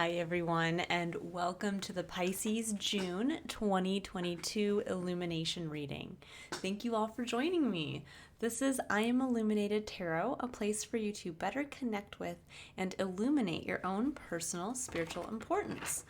Hi everyone, and welcome to the Pisces June 2022 Illumination reading. Thank you all for joining me. This is I Am Illuminated Tarot, a place for you to better connect with and illuminate your own personal spiritual importance.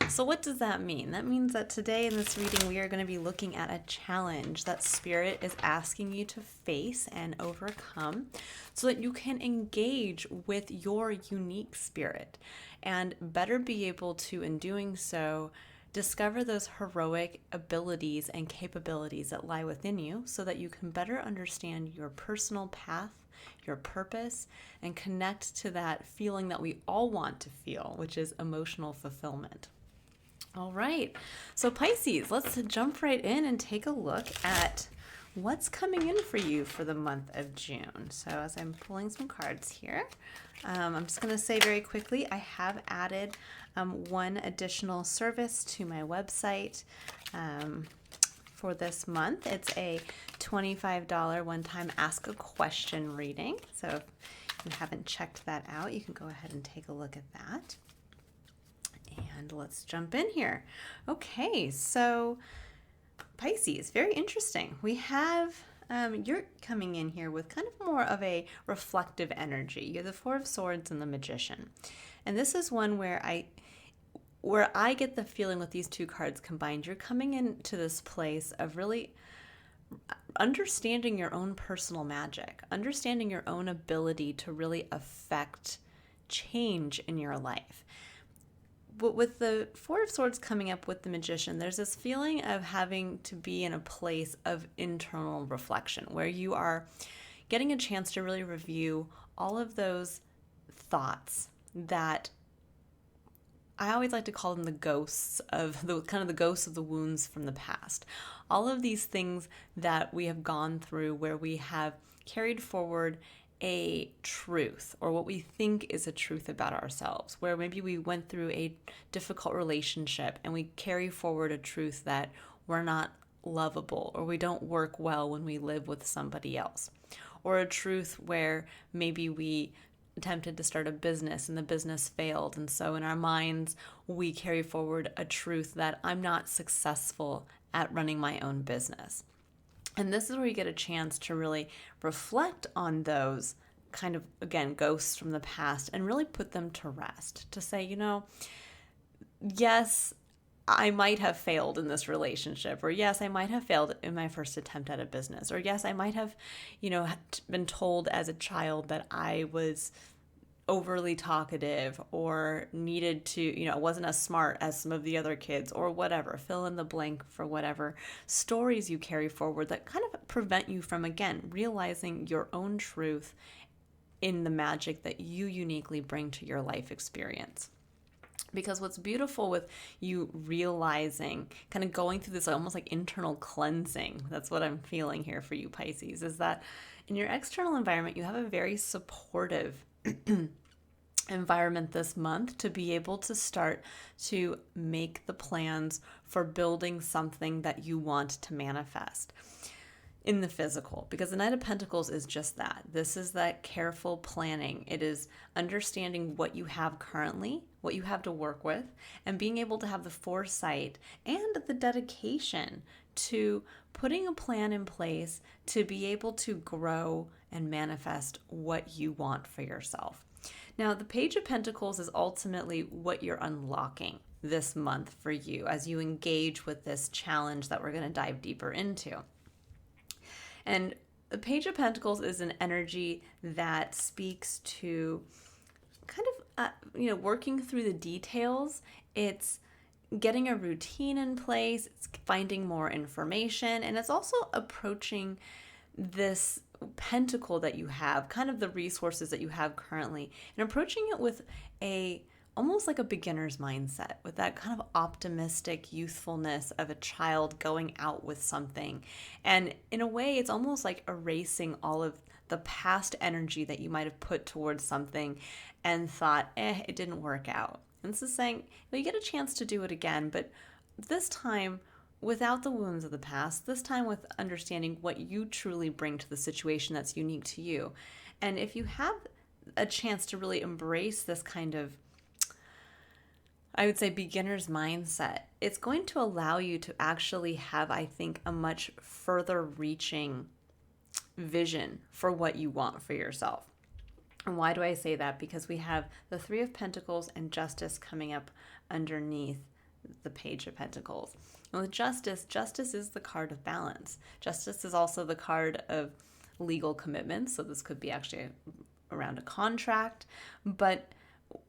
So what does that mean? That means that today in this reading we are going to be looking at a challenge that Spirit is asking you to face and overcome so that you can engage with your unique spirit and better be able to, in doing so, discover those heroic abilities and capabilities that lie within you so that you can better understand your personal path, your purpose, and connect to that feeling that we all want to feel, which is emotional fulfillment. All right, so Pisces, let's jump right in and take a look at what's coming in for you for the month of June. So as I'm pulling some cards here, I'm just going to say very quickly, I have added one additional service to my website for this month. It's a $25 one-time ask a question reading. So if you haven't checked that out, you can go ahead and take a look at that. And let's jump in here. Okay, so Pisces, very interesting. We have, you're coming in here with kind of more of a reflective energy. You're the Four of Swords and the Magician. And this is one where I get the feeling with these two cards combined, you're coming into this place of really understanding your own personal magic, understanding your own ability to really affect change in your life. But with the Four of Swords coming up with the Magician, there's this feeling of having to be in a place of internal reflection where you are getting a chance to really review all of those thoughts that I always like to call them the ghosts of the ghosts of the wounds from the past. All of these things that we have gone through where we have carried forward a truth or what we think is a truth about ourselves, where maybe we went through a difficult relationship and we carry forward a truth that we're not lovable or we don't work well when we live with somebody else, or a truth where maybe we attempted to start a business and the business failed, and so in our minds we carry forward a truth that I'm not successful at running my own business. And this is where you get a chance to really reflect on those kind of, again, ghosts from the past and really put them to rest. To say, yes, I might have failed in this relationship, or yes, I might have failed in my first attempt at a business, or yes, I might have, been told as a child that I was overly talkative or needed to, wasn't as smart as some of the other kids or whatever. Fill in the blank for whatever stories you carry forward that kind of prevent you from, again, realizing your own truth in the magic that you uniquely bring to your life experience. Because what's beautiful with you realizing, kind of going through this almost like internal cleansing, that's what I'm feeling here for you, Pisces, is that in your external environment, you have a very supportive environment this month to be able to start to make the plans for building something that you want to manifest in the physical, because the Knight of Pentacles is just that. This is that careful planning. It is understanding what you have currently, what you have to work with, and being able to have the foresight and the dedication to putting a plan in place to be able to grow and manifest what you want for yourself. Now, the Page of Pentacles is ultimately what you're unlocking this month for you as you engage with this challenge that we're going to dive deeper into. And the Page of Pentacles is an energy that speaks to kind of, working through the details. It's getting a routine in place, it's finding more information, and it's also approaching this pentacle that you have, kind of the resources that you have currently, and approaching it with almost like a beginner's mindset, with that kind of optimistic youthfulness of a child going out with something. And in a way, it's almost like erasing all of the past energy that you might have put towards something and thought, it didn't work out. And this is saying, you get a chance to do it again, but this time without the wounds of the past, this time with understanding what you truly bring to the situation that's unique to you. And if you have a chance to really embrace this kind of I would say beginner's mindset. It's going to allow you to actually have, I think, a much further reaching vision for what you want for yourself. And why do I say that? Because we have the Three of Pentacles and Justice coming up underneath the Page of Pentacles. And with Justice, Justice is the card of balance. Justice is also the card of legal commitments. So this could be actually around a contract. But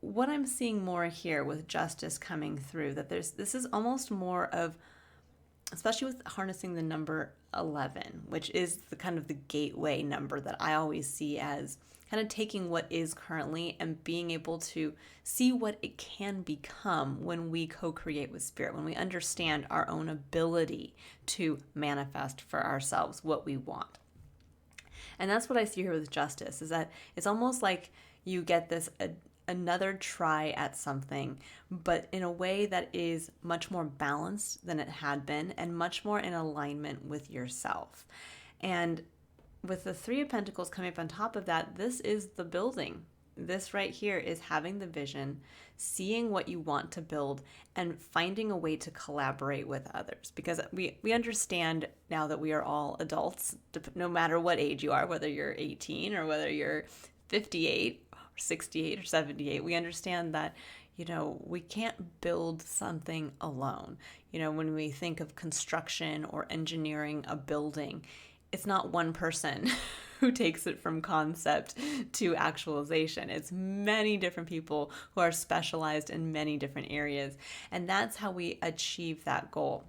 what I'm seeing more here with Justice coming through, that this is almost more of, especially with harnessing the number 11, which is the kind of the gateway number that I always see as kind of taking what is currently and being able to see what it can become when we co-create with spirit, when we understand our own ability to manifest for ourselves what we want. And that's what I see here with Justice, is that it's almost like you get this another try at something, but in a way that is much more balanced than it had been and much more in alignment with yourself. And with the Three of Pentacles coming up on top of that, this is the building. This right here is having the vision, seeing what you want to build, and finding a way to collaborate with others. Because we understand now that we are all adults, no matter what age you are, whether you're 18 or whether you're 58 or 68 or 78, we understand that, we can't build something alone. When we think of construction or engineering a building, it's not one person who takes it from concept to actualization. It's many different people who are specialized in many different areas. And that's how we achieve that goal.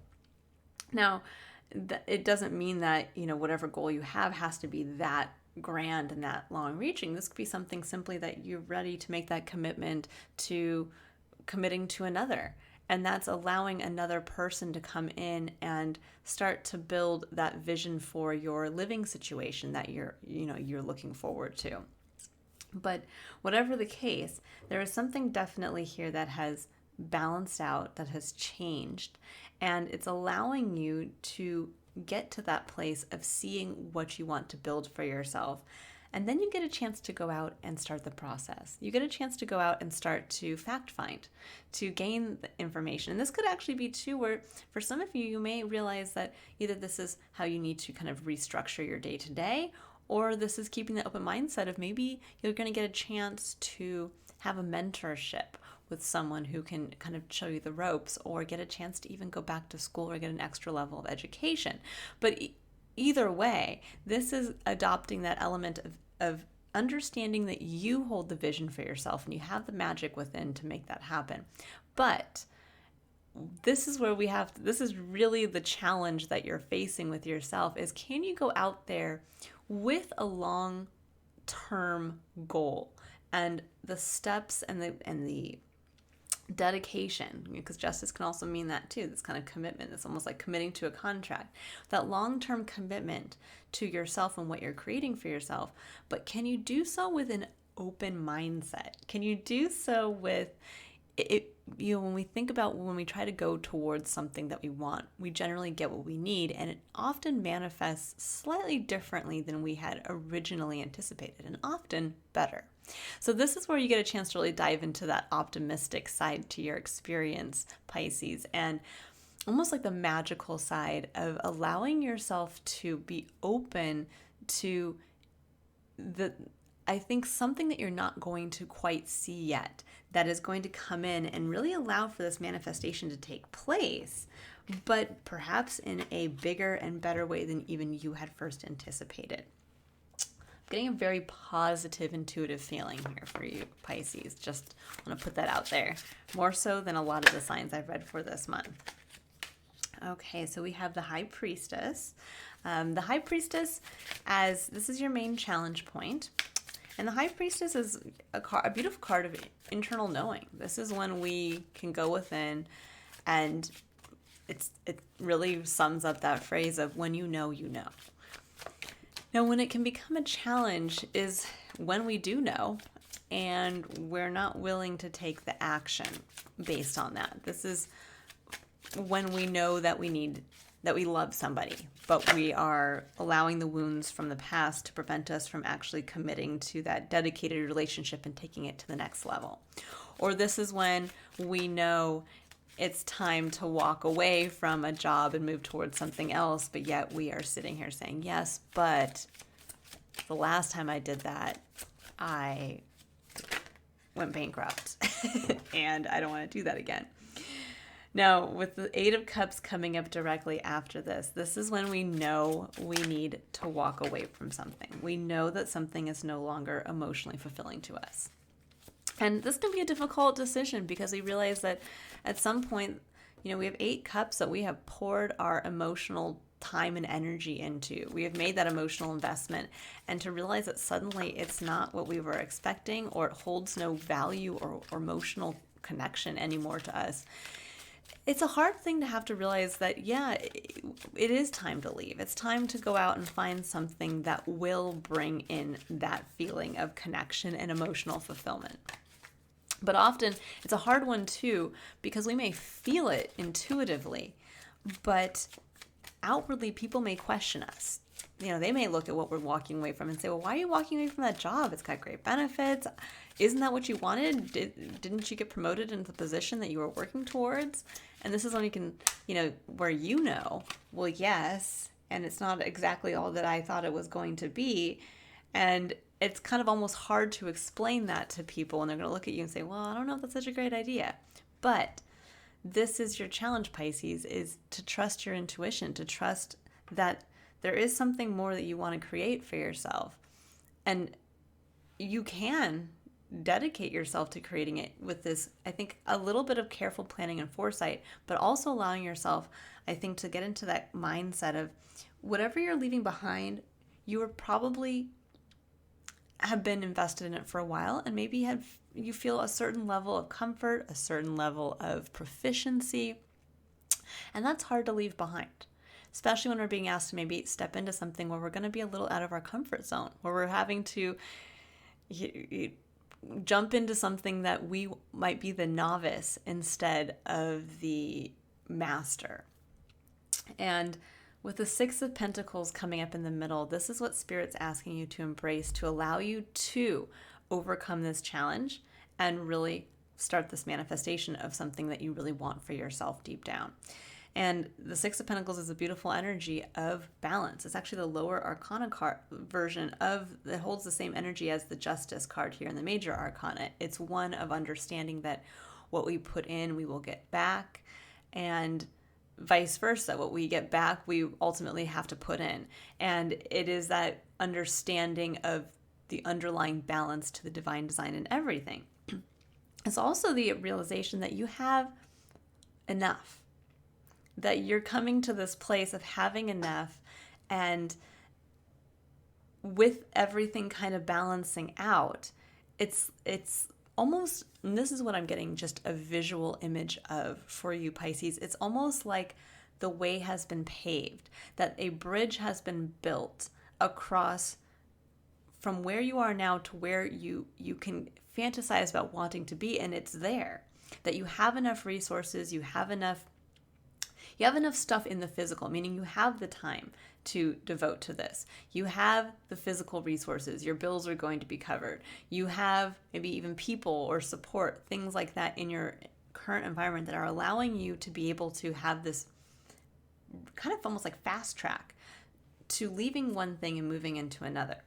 Now, it doesn't mean that, whatever goal you have has to be that grand and that long reaching. This could be something simply that you're ready to make that commitment to committing to another. And that's allowing another person to come in and start to build that vision for your living situation that you're looking forward to. But whatever the case, there is something definitely here that has balanced out, that has changed, and it's allowing you to get to that place of seeing what you want to build for yourself. And then you get a chance to go out and start the process. You get a chance to go out and start to fact find, to gain the information. And this could actually be too, where for some of you, you may realize that either this is how you need to kind of restructure your day to day, or this is keeping the open mindset of maybe you're going to get a chance to have a mentorship with someone who can kind of show you the ropes, or get a chance to even go back to school or get an extra level of education. But either way, this is adopting that element of understanding that you hold the vision for yourself and you have the magic within to make that happen. But this is where this is really the challenge that you're facing with yourself, is can you go out there with a long-term goal and the steps and the dedication, because Justice can also mean that too, this kind of commitment. It's almost like committing to a contract, that long-term commitment to yourself and what you're creating for yourself. But can you do so with an open mindset? Can you do so with it? When we think about when we try to go towards something that we want, we generally get what we need, and it often manifests slightly differently than we had originally anticipated, and often better. So this is where you get a chance to really dive into that optimistic side to your experience, Pisces, and almost like the magical side of allowing yourself to be open to I think something that you're not going to quite see yet, that is going to come in and really allow for this manifestation to take place, but perhaps in a bigger and better way than even you had first anticipated. Getting a very positive, intuitive feeling here for you, Pisces. Just want to put that out there. More so than a lot of the signs I've read for this month. Okay, so we have the High Priestess. The High Priestess, as this is your main challenge point. And the High Priestess is a beautiful card of internal knowing. This is when we can go within, and it really sums up that phrase of when you know, you know. Now, when it can become a challenge is when we do know and we're not willing to take the action based on that. This is when we know that we love somebody, but we are allowing the wounds from the past to prevent us from actually committing to that dedicated relationship and taking it to the next level. Or this is when we know it's time to walk away from a job and move towards something else, but yet we are sitting here saying, yes, but the last time I did that, I went bankrupt and I don't want to do that again. Now, with the Eight of Cups coming up directly after this, this is when we know we need to walk away from something. We know that something is no longer emotionally fulfilling to us. And this can be a difficult decision because we realize that at some point, we have 8 cups that we have poured our emotional time and energy into. We have made that emotional investment, and to realize that suddenly it's not what we were expecting, or it holds no value or emotional connection anymore to us. It's a hard thing to have to realize that, it is time to leave. It's time to go out and find something that will bring in that feeling of connection and emotional fulfillment. But often it's a hard one too, because we may feel it intuitively, but outwardly people may question us. They may look at what we're walking away from and say, well, why are you walking away from that job? It's got great benefits. Isn't that what you wanted? Didn't you get promoted into the position that you were working towards? And this is when you can, where well, yes, and it's not exactly all that I thought it was going to be. And it's kind of almost hard to explain that to people, and they're going to look at you and say, well, I don't know if that's such a great idea. But this is your challenge, Pisces, is to trust your intuition, to trust that there is something more that you want to create for yourself. And you can dedicate yourself to creating it with this, I think, a little bit of careful planning and foresight, but also allowing yourself, I think, to get into that mindset of whatever you're leaving behind, you are probably have been invested in it for a while, and maybe you feel a certain level of comfort, a certain level of proficiency, and that's hard to leave behind, especially when we're being asked to maybe step into something where we're going to be a little out of our comfort zone, where we're having to jump into something that we might be the novice instead of the master. And with the Six of Pentacles coming up in the middle, this is what Spirit's asking you to embrace, to allow you to overcome this challenge and really start this manifestation of something that you really want for yourself deep down. And the Six of Pentacles is a beautiful energy of balance. It's actually the lower arcana card version that holds the same energy as the Justice card here in the major arcana. It's one of understanding that what we put in, we will get back, and vice versa. What we get back, we ultimately have to put in. And it is that understanding of the underlying balance to the divine design in everything. It's also the realization that you have enough, that you're coming to this place of having enough, and with everything kind of balancing out, it's almost, and this is what I'm getting just a visual image of for you, Pisces. It's almost like the way has been paved, that a bridge has been built across from where you are now to where you can fantasize about wanting to be, and it's there. That you have enough resources, you have enough stuff in the physical, meaning you have the time to devote to this. You have the physical resources. Your bills are going to be covered. You have maybe even people or support, things like that in your current environment that are allowing you to be able to have this kind of almost like fast track to leaving one thing and moving into another.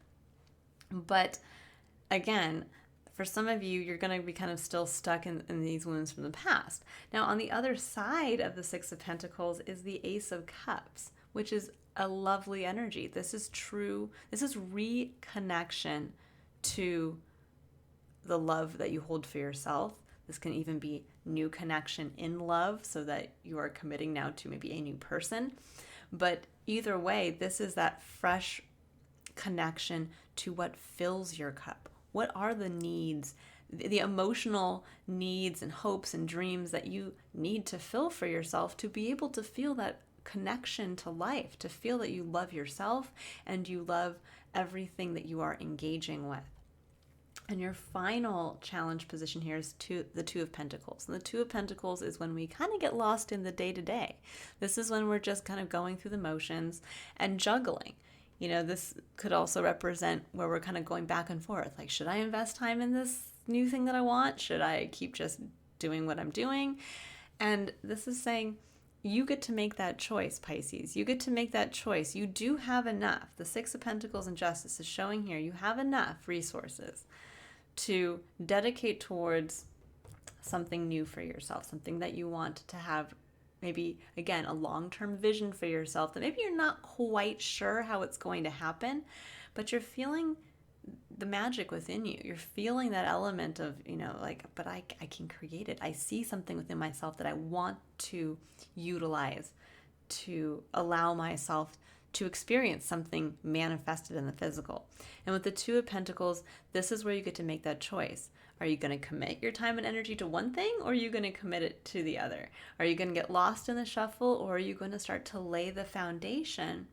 But again, for some of you, you're going to be kind of still stuck in these wounds from the past. Now, on the other side of the Six of Pentacles is the Ace of Cups, which is a lovely energy. This is true. This is reconnection to the love that you hold for yourself. This can even be new connection in love, so that you are committing now to maybe a new person. But either way, this is that fresh connection to what fills your cup. What are the needs, the emotional needs and hopes and dreams that you need to fill for yourself to be able to feel that connection to life, to feel that you love yourself and you love everything that you are engaging with. And your final challenge position here is the Two of Pentacles. And the Two of Pentacles is when we kind of get lost in the day-to-day. This is when we're just kind of going through the motions and juggling. This could also represent where we're kind of going back and forth. Like, should I invest time in this new thing that I want? Should I keep just doing what I'm doing? And this is saying, you get to make that choice, Pisces. You get to make that choice. You do have enough. The Six of Pentacles and Justice is showing here you have enough resources to dedicate towards something new for yourself, something that you want to have, maybe, again, a long-term vision for yourself that maybe you're not quite sure how it's going to happen, but you're feeling the magic within you. You're feeling that element of, like, but I can create it. I see something within myself that I want to utilize to allow myself to experience something manifested in the physical. And with the Two of Pentacles, this is where you get to make that choice. Are you going to commit your time and energy to one thing, or are you going to commit it to the other? Are you going to get lost in the shuffle, or are you going to start to lay the foundation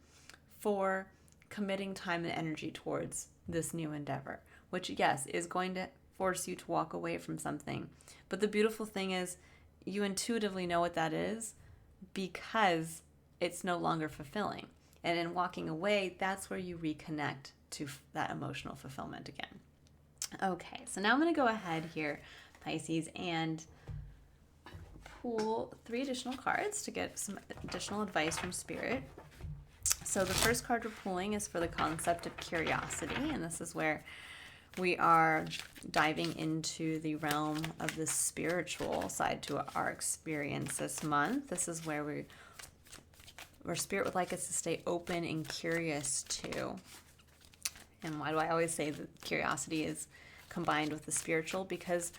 for committing time and energy towards this new endeavor, which, yes, is going to force you to walk away from something. But the beautiful thing is you intuitively know what that is because it's no longer fulfilling. And in walking away, that's where you reconnect to that emotional fulfillment again. Okay, so now I'm going to go ahead here, Pisces, and pull 3 additional cards to get some additional advice from Spirit. So the first card we're pulling is for the concept of curiosity, and this is where we are diving into the realm of the spiritual side to our experience this month. This is where Spirit would like us to stay open and curious to. And why do I always say that curiosity is combined with the spiritual? Because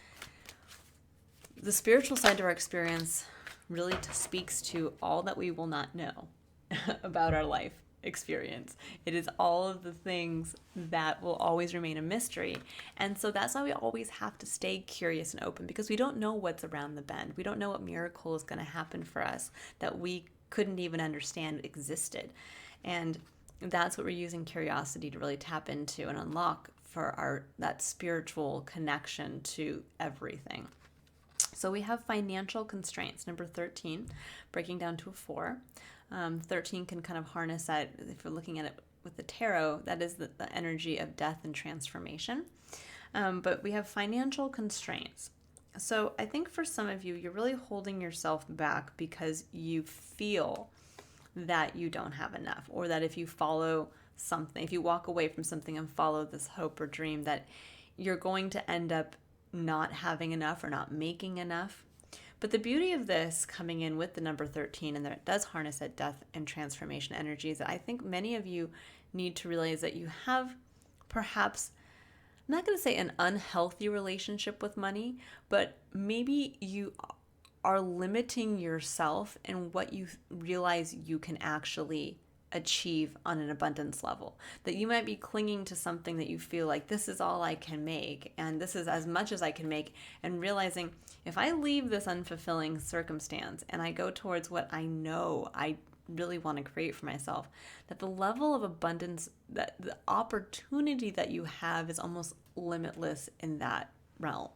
the spiritual side of our experience really speaks to all that we will not know about our life experience. It is all of the things that will always remain a mystery. And so that's why we always have to stay curious and open, because we don't know what's around the bend. We don't know what miracle is going to happen for us that we couldn't even understand existed. And that's what we're using curiosity to really tap into and unlock for that spiritual connection to everything. So we have financial constraints, number 13, breaking down to a 4. 13 can kind of harness that, if you're looking at it with the tarot, that is the energy of death and transformation. But we have financial constraints. So I think for some of you, you're really holding yourself back because you feel that you don't have enough, or that if you follow something, if you walk away from something and follow this hope or dream, that you're going to end up not having enough or not making enough. But the beauty of this coming in with the number 13, and that it does harness that death and transformation energy, is that I think many of you need to realize that you have perhaps, I'm not going to say an unhealthy relationship with money, but maybe you are limiting yourself in what you realize you can actually achieve on an abundance level. That you might be clinging to something that you feel like, this is all I can make, and this is as much as I can make, and realizing if I leave this unfulfilling circumstance and I go towards what I know I really want to create for myself, that the level of abundance, that the opportunity that you have is almost limitless in that realm.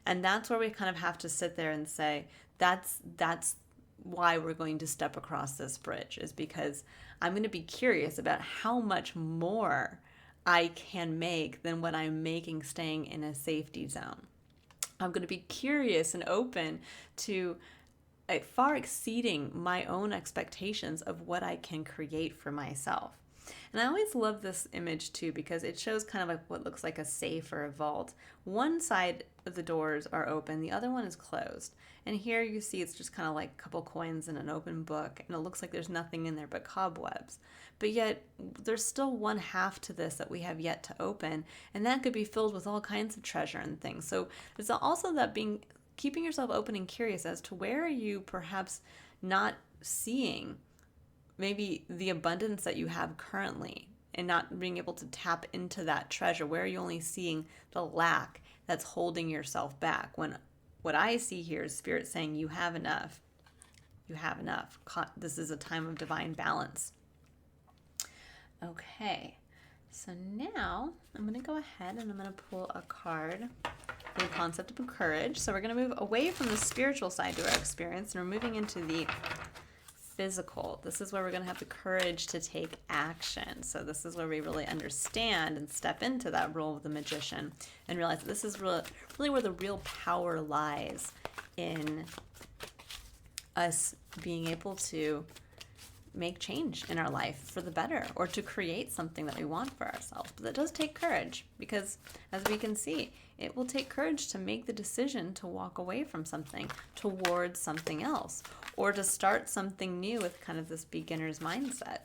And that's where we kind of have to sit there and say, that's why we're going to step across this bridge, is because I'm going to be curious about how much more I can make than what I'm making staying in a safety zone. I'm going to be curious and open to far exceeding my own expectations of what I can create for myself. And I always love this image too, because it shows kind of like what looks like a safe or a vault. One side of the doors are open, the other one is closed. And here you see it's just kind of like a couple coins in an open book, and it looks like there's nothing in there but cobwebs. But yet there's still one half to this that we have yet to open, and that could be filled with all kinds of treasure and things. So there's also that keeping yourself open and curious as to where are you perhaps not seeing maybe the abundance that you have currently, and not being able to tap into that treasure. Where are you only seeing the lack that's holding yourself back? When what I see here is Spirit saying you have enough. You have enough. This is a time of divine balance. Okay, so now I'm going to go ahead and I'm going to pull a card for the concept of courage. So we're going to move away from the spiritual side to our experience, and we're moving into the physical. This is where we're going to have the courage to take action. So this is where we really understand and step into that role of the magician and realize that this is really where the real power lies, in us being able to make change in our life for the better, or to create something that we want for ourselves. But that does take courage, because as we can see, it will take courage to make the decision to walk away from something towards something else, or to start something new with kind of this beginner's mindset.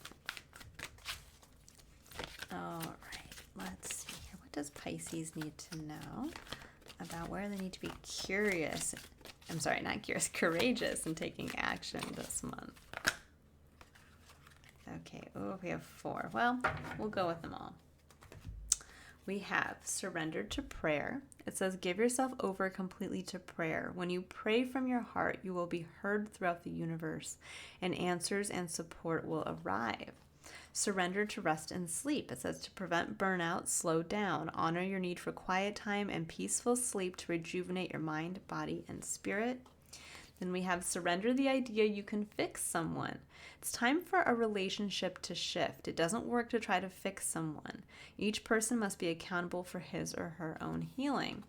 All right, let's see here. What does Pisces need to know about where they need to be curious? I'm sorry, not curious, courageous in taking action this month. Okay, we have 4. Well, we'll go with them all. We have surrender to prayer. It says, give yourself over completely to prayer. When you pray from your heart, you will be heard throughout the universe, and answers and support will arrive. Surrender to rest and sleep. It says, to prevent burnout, slow down. Honor your need for quiet time and peaceful sleep to rejuvenate your mind, body, and spirit. Then we have surrender the idea you can fix someone. It's time for a relationship to shift. It doesn't work to try to fix someone. Each person must be accountable for his or her own healing.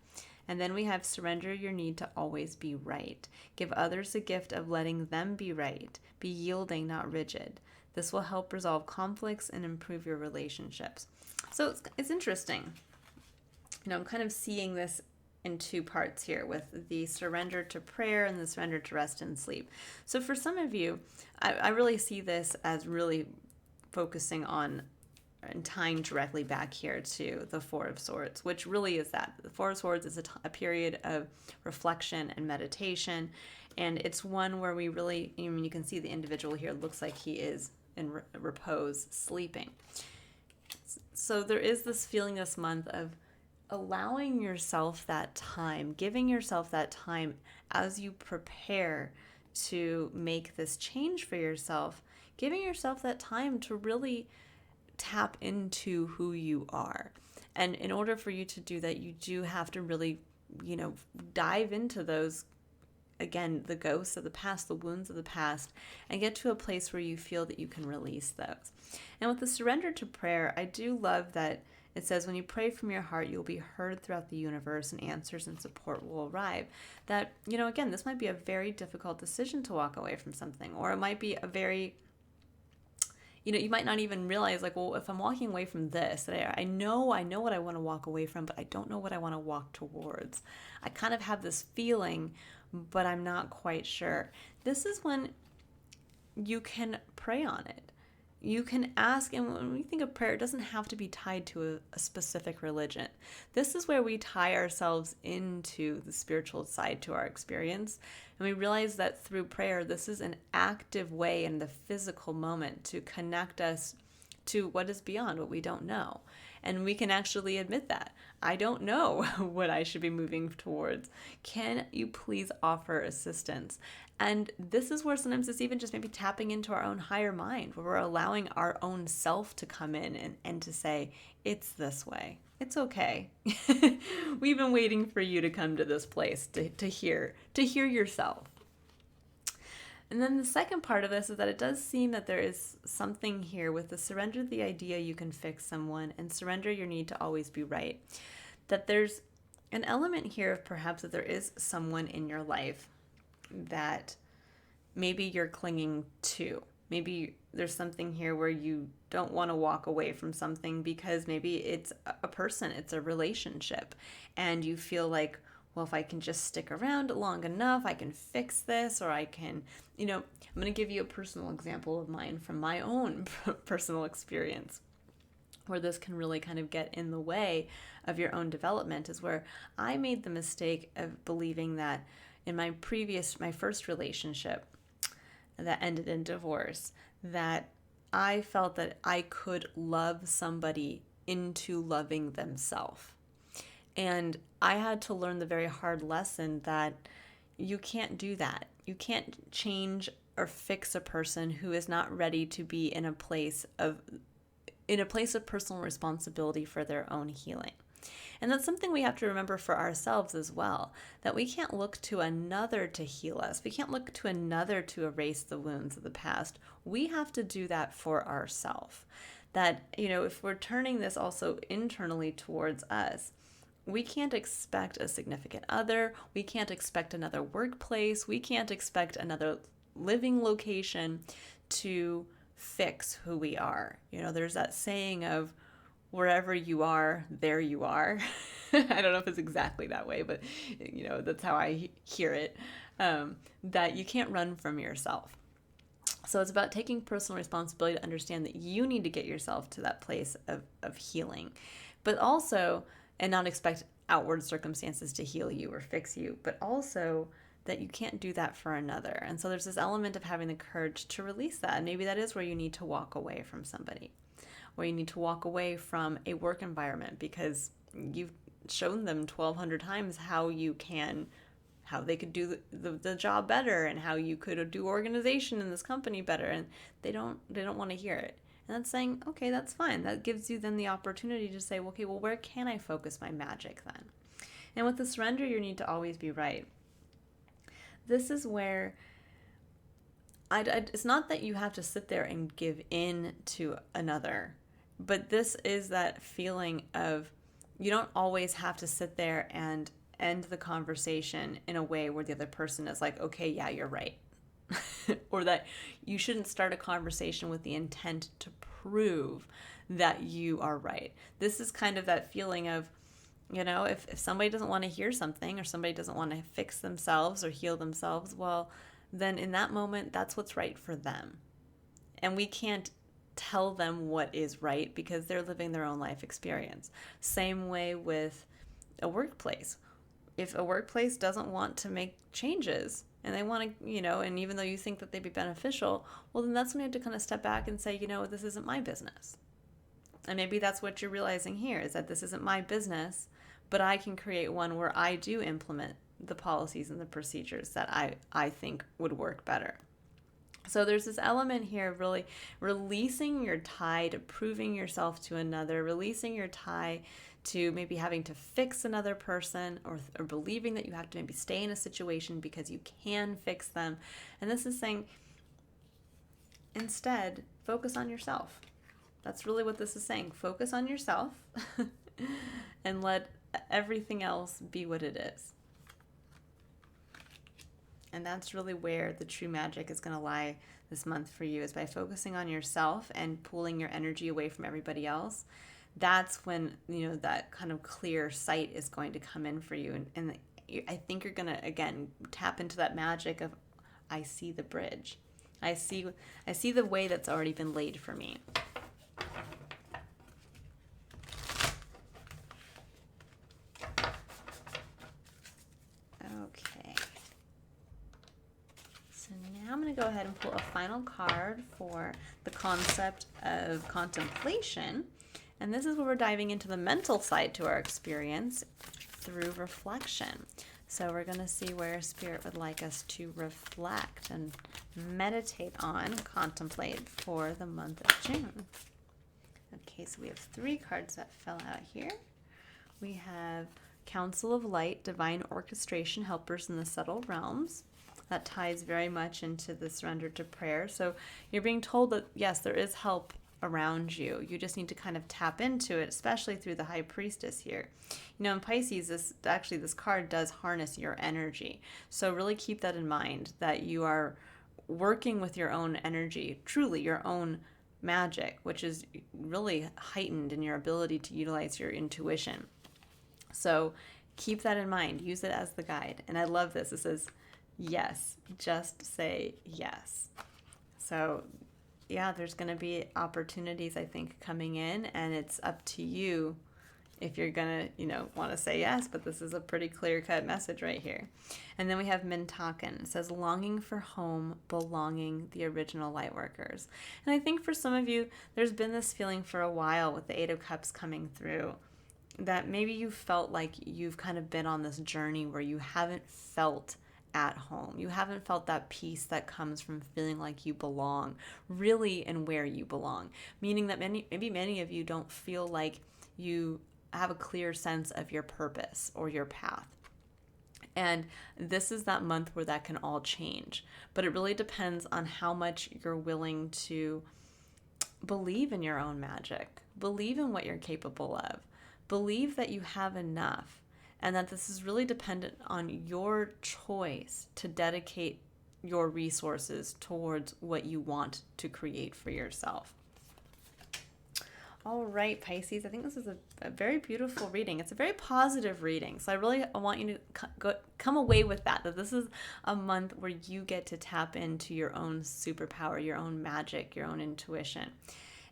And then we have surrender your need to always be right. Give others the gift of letting them be right. Be yielding, not rigid. This will help resolve conflicts and improve your relationships. So it's interesting. I'm kind of seeing this in 2 parts here, with the surrender to prayer and the surrender to rest and sleep. So for some of you, I really see this as really focusing on and tying directly back here to the 4 of Swords, which really is that. The 4 of Swords is a period of reflection and meditation, and it's one where we really, you can see the individual here looks like he is in repose, sleeping. So there is this feeling this month of allowing yourself that time, giving yourself that time as you prepare to make this change for yourself, giving yourself that time to really tap into who you are. And in order for you to do that, you do have to really, dive into those, again, the ghosts of the past, the wounds of the past, and get to a place where you feel that you can release those. And with the surrender to prayer, I do love that it says, when you pray from your heart, you'll be heard throughout the universe, and answers and support will arrive. That, again, this might be a very difficult decision to walk away from something, or it might be a very, you might not even realize, like, well, if I'm walking away from this, that I know what I want to walk away from, but I don't know what I want to walk towards. I kind of have this feeling, but I'm not quite sure. This is when you can pray on it. You can ask, and when we think of prayer, it doesn't have to be tied to a specific religion. This is where we tie ourselves into the spiritual side to our experience. And we realize that through prayer, this is an active way in the physical moment to connect us to what is beyond what we don't know. And we can actually admit that. I don't know what I should be moving towards. Can you please offer assistance? And this is where sometimes it's even just maybe tapping into our own higher mind, where we're allowing our own self to come in and to say, it's this way. It's okay. We've been waiting for you to come to this place to hear yourself. And then the second part of this is that it does seem that there is something here with the surrender the idea you can fix someone, and surrender your need to always be right. That there's an element here of perhaps that there is someone in your life that maybe you're clinging to. Maybe there's something here where you don't want to walk away from something because maybe it's a person, it's a relationship, and you feel like, well, if I can just stick around long enough, I can fix this, or I can, I'm going to give you a personal example of mine from my own personal experience, where this can really kind of get in the way of your own development, is where I made the mistake of believing that in my first relationship that ended in divorce, that I felt that I could love somebody into loving themselves. And I had to learn the very hard lesson that you can't do that. You can't change or fix a person who is not ready to be in a place of personal responsibility for their own healing. And that's something we have to remember for ourselves as well, that we can't look to another to heal us. We can't look to another to erase the wounds of the past. We have to do that for ourselves. That, if we're turning this also internally towards us, we can't expect a significant other. We can't expect another workplace. We can't expect another living location to fix who we are. There's that saying of wherever you are, there you are. I don't know if it's exactly that way, but that's how I hear it. That you can't run from yourself. So it's about taking personal responsibility to understand that you need to get yourself to that place of healing, but also, and not expect outward circumstances to heal you or fix you, but also that you can't do that for another. And so there's this element of having the courage to release that. And maybe that is where you need to walk away from somebody, where you need to walk away from a work environment because you've shown them 1,200 times how they could do the job better and how you could do organization in this company better, and they don't want to hear it. And that's saying, okay, that's fine. That gives you then the opportunity to say, okay, well, where can I focus my magic then? And with the surrender, you need to always be right. This is where it's not that you have to sit there and give in to another, but this is that feeling of you don't always have to sit there and end the conversation in a way where the other person is like, okay, yeah, you're right. Or that you shouldn't start a conversation with the intent to prove that you are right. This is kind of that feeling of, if somebody doesn't want to hear something or somebody doesn't want to fix themselves or heal themselves, well, then in that moment, that's what's right for them. And we can't tell them what is right because they're living their own life experience. Same way with a workplace. If a workplace doesn't want to make changes and they want to, and even though you think that they'd be beneficial, well, then that's when you have to kind of step back and say, this isn't my business. And maybe that's what you're realizing here is that this isn't my business, but I can create one where I do implement the policies and the procedures that I think would work better. So there's this element here of really releasing your tie to proving yourself to another, releasing your tie to maybe having to fix another person or believing that you have to maybe stay in a situation because you can fix them. And this is saying, instead, focus on yourself. That's really what this is saying. Focus on yourself and let everything else be what it is. And that's really where the true magic is going to lie this month for you, is by focusing on yourself and pulling your energy away from everybody else. That's when, that kind of clear sight is going to come in for you. And I think you're going to, again, tap into that magic of, I see the bridge. I see the way that's already been laid for me. Okay. So now I'm going to go ahead and pull a final card for the concept of contemplation. And this is where we're diving into the mental side to our experience through reflection. So we're going to see where Spirit would like us to reflect and meditate on, contemplate for the month of June. Okay, so we have 3 cards that fell out here. We have Council of Light, Divine Orchestration, Helpers in the Subtle Realms. That ties very much into the surrender to prayer. So you're being told that, yes, there is help around you. You just need to kind of tap into it, especially through the High Priestess here. In Pisces, this card does harness your energy. So really keep that in mind, that you are working with your own energy, truly your own magic, which is really heightened in your ability to utilize your intuition. So keep that in mind. Use it as the guide. And I love this. It says, yes, just say yes. So yeah, there's going to be opportunities, I think, coming in, and it's up to you if you're going to, want to say yes, but this is a pretty clear-cut message right here. And then we have Mintakan. It says, longing for home, belonging, the original lightworkers. And I think for some of you, there's been this feeling for a while with the 8 of Cups coming through, that maybe you felt like you've kind of been on this journey where you haven't felt at home. You haven't felt that peace that comes from feeling like you belong, really, and where you belong. Meaning that many of you don't feel like you have a clear sense of your purpose or your path. And this is that month where that can all change. But it really depends on how much you're willing to believe in your own magic, believe in what you're capable of, believe that you have enough, and that this is really dependent on your choice to dedicate your resources towards what you want to create for yourself. All right, Pisces, I think this is a very beautiful reading. It's a very positive reading. So I really want you to come away with that this is a month where you get to tap into your own superpower, your own magic, your own intuition.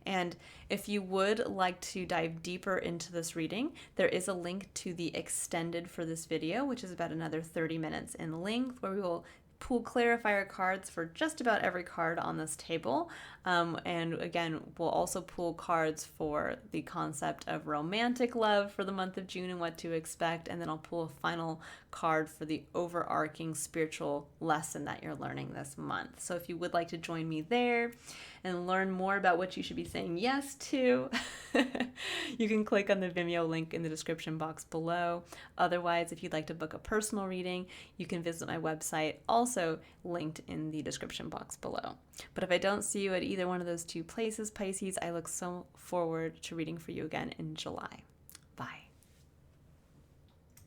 And if you would like to dive deeper into this reading, there is a link to the extended for this video, which is about another 30 minutes in length, where we will pull clarifier cards for just about every card on this table. And again, we'll also pull cards for the concept of romantic love for the month of June and what to expect. And then I'll pull a final card for the overarching spiritual lesson that you're learning this month. So if you would like to join me there and learn more about what you should be saying yes to, you can click on the Vimeo link in the description box below. Otherwise, if you'd like to book a personal reading, you can visit my website, also linked in the description box below. But if I don't see you at either one of those two places, Pisces, I look so forward to reading for you again in July. Bye.